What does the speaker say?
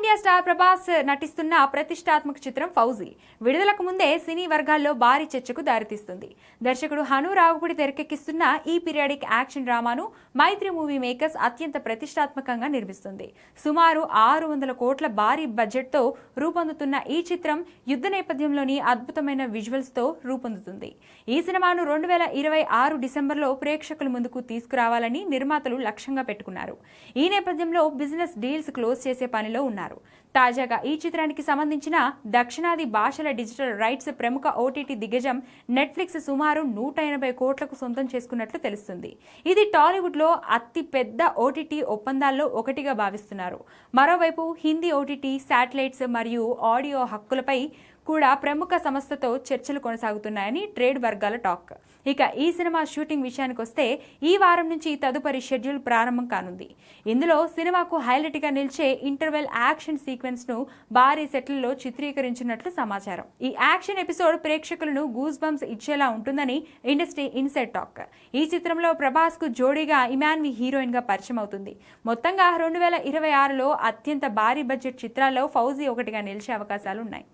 India star Prabhas నటిస్తున్న ప్రతిష్టాత్మక చిత్రం ఫౌజీ విడుదలకు ముందే సినీ వర్గాల్లో భారీ చర్చకు దారితీస్తుంది. దర్శకుడు హను రాఘుపూడి తెరకెక్కిస్తున్న ఈ పీరియాడిక్ యాక్షన్ డ్రామాను మైత్రి మూవీ మేకర్స్ అత్యంత ప్రతిష్టాత్మకంగా నిర్మిస్తుంది. సుమారు 600 కోట్ల భారీ బడ్జెట్తో రూపొందుతున్న ఈ చిత్రం యుద్ధ నేపథ్యంలోని అద్భుతమైన విజువల్స్ తో రూపొందుతుంది. ఈ సినిమాను 2026 డిసెంబర్లో ప్రేక్షకుల ముందుకు తీసుకురావాలని నిర్మాతలు లక్ష్యంగా పెట్టుకున్నారు. ఈ నేపథ్యంలో బిజినెస్ డీల్స్ క్లోజ్ చేసే పనిలో ఉన్నారు. తాజాగా ఈ చిత్రానికి సంబంధించిన దక్షిణాది భాషల డిజిటల్ రైట్స్ ప్రముఖ ఓటీటీ దిగ్గజం నెట్ఫ్లిక్స్ సుమారు 180 కోట్లకు సొంతం చేసుకున్నట్లు తెలుస్తుంది. ఇది టాలీవుడ్ లో అతి పెద్ద ఓటీటీ ఒప్పందాల్లో ఒకటిగా భావిస్తున్నారు. మరోవైపు హిందీ ఓటీటీ శాటిలైట్స్ మరియు ఆడియో హక్కులపై కూడా ప్రముఖ సంస్థతో చర్చలు కొనసాగుతున్నాయని ట్రేడ్ వర్గాల టాక్. ఇక ఈ సినిమా షూటింగ్ విషయానికి వస్తే ఈ వారం నుంచి తదుపరి షెడ్యూల్ ప్రారంభం కానుంది. ఇందులో సినిమాకు హైలైట్ గా నిలిచే ఇంటర్వెల్ యాక్షన్ సీక్వెన్స్ ను భారీ సెట్లలో చిత్రీకరించినట్లు సమాచారం. ఈ యాక్షన్ ఎపిసోడ్ ప్రేక్షకులను గూస్ బంప్స్ ఇచ్చేలా ఉంటుందని ఇండస్ట్రీ ఇన్సైడ్ టాక్. ఈ చిత్రంలో ప్రభాస్ కు జోడీగా ఇమాన్వి హీరోయిన్ గా పరిచయం అవుతుంది. మొత్తంగా 2026లో అత్యంత భారీ బడ్జెట్ చిత్రాల్లో ఫౌజీ ఒకటిగా నిలిచే అవకాశాలున్నాయి.